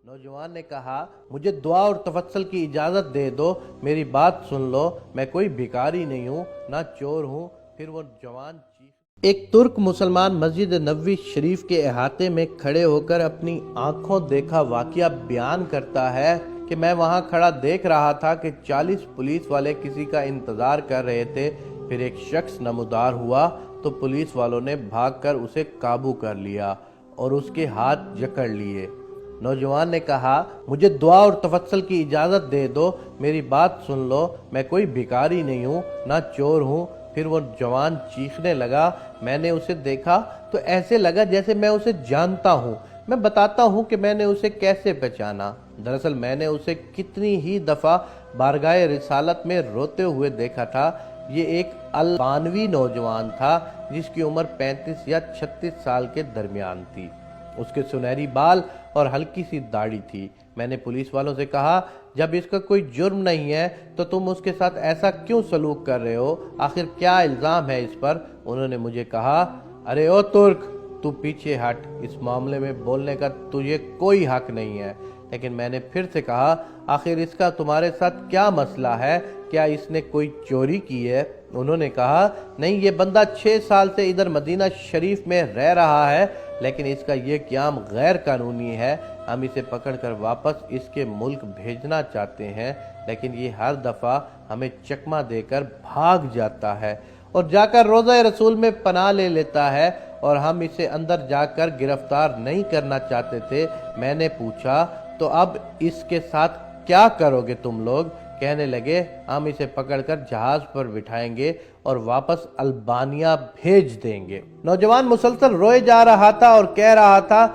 नौजवान ने कहा, मुझे दुआ और तवस्सुल की इजाज़त दे दो, मेरी बात सुन लो, मैं कोई भिखारी नहीं हूँ, ना चोर हूँ। फिर वो जवान एक तुर्क मुसलमान मस्जिद नबवी शरीफ के अहाते में खड़े होकर अपनी आंखों देखा वाकया बयान करता है कि मैं वहां खड़ा देख रहा था कि 40 पुलिस वाले किसी का इंतजार कर रहे थे। फिर एक शख्स नमूदार हुआ तो पुलिस वालों ने भागकर उसे काबू कर लिया और उसके हाथ जकड़ लिए। नौजवान ने कहा, मुझे दुआ और तवस्सुल की इजाज़त दे दो, मेरी बात सुन लो, मैं कोई भिखारी नहीं हूँ, ना चोर हूँ। फिर वो जवान चीखने लगा। मैंने उसे देखा तो ऐसे लगा जैसे मैं उसे जानता हूँ। मैं बताता हूँ कि मैंने उसे कैसे पहचाना। दरअसल मैंने उसे कितनी ही दफ़ा बारगाह रिसालत में रोते हुए देखा था। ये एक अल्बानवी नौजवान था जिसकी उम्र 35 या 36 साल के दरमियान थी। उसके सुनहरी बाल और हल्की सी दाढ़ी थी। मैंने पुलिस वालों से कहा, जब इसका कोई जुर्म नहीं है तो तुम उसके साथ ऐसा क्यों सलूक कर रहे हो? आखिर क्या इल्ज़ाम है इस पर? उन्होंने मुझे कहा, अरे ओ तुर्क, तू पीछे हट, इस मामले में बोलने का तुझे कोई हक नहीं है। लेकिन मैंने फिर से कहा, आखिर इसका तुम्हारे साथ क्या मसला है? क्या इसने कोई चोरी की है? उन्होंने कहा, नहीं, ये बंदा 6 साल से इधर मदीना शरीफ में रह रहा है, लेकिन इसका ये क़याम गैर कानूनी है। हम इसे पकड़कर वापस इसके मुल्क भेजना चाहते हैं, लेकिन ये हर दफ़ा हमें चकमा देकर भाग जाता है और जाकर रोज़ा रसूल में पनाह ले लेता है, और हम इसे अंदर जाकर गिरफ्तार नहीं करना चाहते थे। मैंने पूछा, तो अब इसके साथ क्या करोगे तुम लोग? कहने लगे, हम इसे पकड़कर जहाज पर बिठाएंगे और वापस अल्बानिया भेज देंगे। नौजवान मुसलसल रोए जा रहा था और कह रहा था,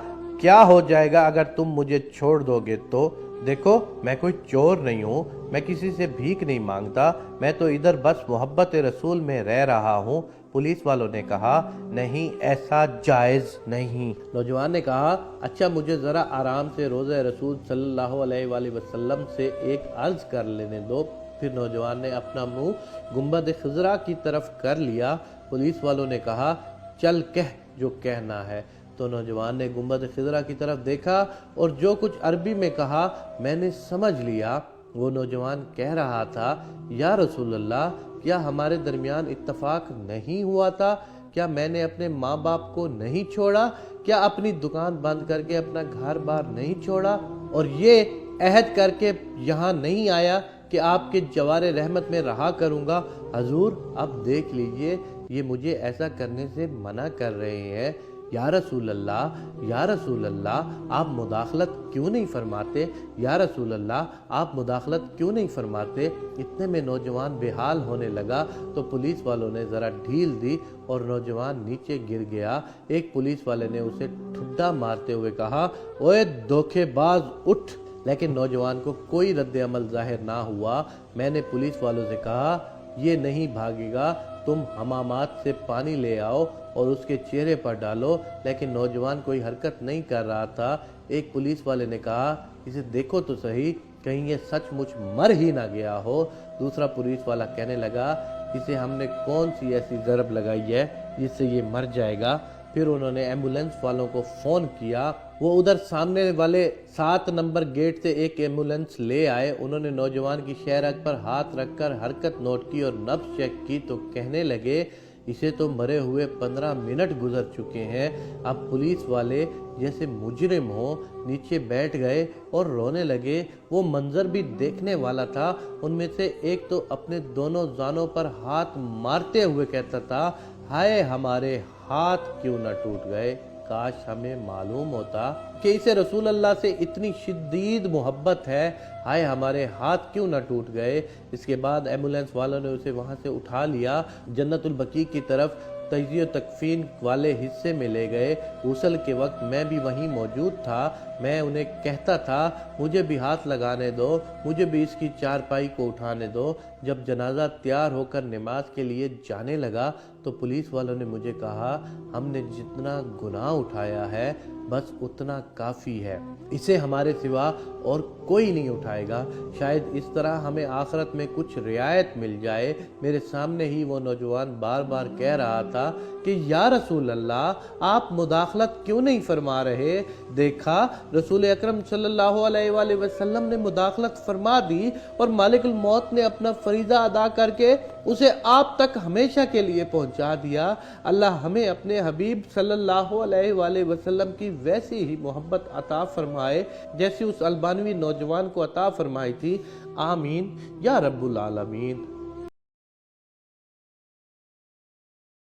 क्या हो जाएगा अगर तुम मुझे छोड़ दोगे तो? देखो, मैं कोई चोर नहीं हूँ, मैं किसी से भीख नहीं मांगता, मैं तो इधर बस मोहब्बत रसूल में रह रहा हूँ। पुलिस वालों ने कहा, नहीं, ऐसा जायज़ नहीं। नौजवान ने कहा, अच्छा, मुझे ज़रा आराम से रोज़ा रसूल सल्लल्लाहु अलैहि वसल्लम से एक अर्ज़ कर लेने दो। फिर नौजवान ने अपना मुंह गुंबद खिज़रा की तरफ कर लिया। पुलिस वालों ने कहा, चल कह जो कहना है। तो नौजवान ने गुंबद खिज़रा की तरफ देखा और जो कुछ अरबी में कहा मैंने समझ लिया। वो नौजवान कह रहा था, या रसूल अल्लाह, क्या हमारे दरमियान इत्तफाक नहीं हुआ था? क्या मैंने अपने माँ बाप को नहीं छोड़ा? क्या अपनी दुकान बंद करके अपना घर बार नहीं छोड़ा और ये अहद करके यहाँ नहीं आया कि आपके जवारे रहमत में रहा करूँगा? हजूर, अब देख लीजिए, ये मुझे ऐसा करने से मना कर रहे हैं। या रसूल अल्लाह, या रसूल अल्लाह, आप मुदाखलत क्यों नहीं फरमाते? या रसूल अल्लाह, आप मुदाखलत क्यों नहीं फरमाते? इतने में नौजवान बेहाल होने लगा तो पुलिस वालों ने ज़रा ढील दी और नौजवान नीचे गिर गया। एक पुलिस वाले ने उसे ठुड्डा मारते हुए कहा, ओए धोखेबाज, उठ। लेकिन नौजवान को कोई रद्द अमल जाहिर ना हुआ। मैंने पुलिस वालों से कहा, ये नहीं भागेगा, तुम हमामात से पानी ले आओ और उसके चेहरे पर डालो। लेकिन नौजवान कोई हरकत नहीं कर रहा था। एक पुलिस वाले ने कहा, इसे देखो तो सही, कहीं ये सचमुच मर ही ना गया हो। दूसरा पुलिस वाला कहने लगा, इसे हमने कौन सी ऐसी ज़रब लगाई है जिससे ये मर जाएगा? फिर उन्होंने एम्बुलेंस वालों को फ़ोन किया। वो उधर सामने वाले 7 नंबर गेट से एक एम्बुलेंस ले आए। उन्होंने नौजवान की शहरग पर हाथ रखकर हरकत नोट की और नब्ज़ चेक की तो कहने लगे, इसे तो मरे हुए 15 मिनट गुजर चुके हैं। अब पुलिस वाले जैसे मुजरिम हो नीचे बैठ गए और रोने लगे। वो मंजर भी देखने वाला था। उनमें से एक तो अपने दोनों जानों पर हाथ मारते हुए कहता था, हाय, हमारे हाथ क्यों न टूट गए, काश हमें मालूम होता कि इसे रसूल अल्लाह से इतनी शिद्दीद मोहब्बत है, हाय, हमारे हाथ क्यों न टूट गए। इसके बाद एम्बुलेंस वालों ने उसे वहां से उठा लिया, जन्नतुल बकी की तरफ तजियो तकफीन वाले हिस्से में ले गए। गुस्ल के वक्त मैं भी वहीं मौजूद था। मैं उन्हें कहता था, मुझे भी हाथ लगाने दो, मुझे भी इसकी चारपाई को उठाने दो। जब जनाजा तैयार होकर नमाज के लिए जाने लगा तो पुलिस वालों ने मुझे कहा, हमने जितना गुनाह उठाया है بس اتنا کافی ہے، اسے ہمارے سوا اور کوئی نہیں اٹھائے گا۔ شاید اس طرح ہمیں آخرت میں کچھ رعایت مل جائے۔ میرے سامنے ہی وہ نوجوان بار بار کہہ رہا تھا کہ یا رسول اللہ، آپ مداخلت کیوں نہیں فرما رہے؟ دیکھا، رسول اکرم صلی اللہ علیہ وآلہ وسلم نے مداخلت فرما دی اور مالک الموت نے اپنا فریضہ ادا کر کے اسے آپ تک ہمیشہ کے لیے پہنچا دیا۔ اللہ ہمیں اپنے حبیب صلی اللہ علیہ وآلہ وسلم کی ویسی ہی محبت عطا فرمائے جیسی اس البانوی نوجوان کو عطا فرمائی تھی۔ آمین یا رب العالمین۔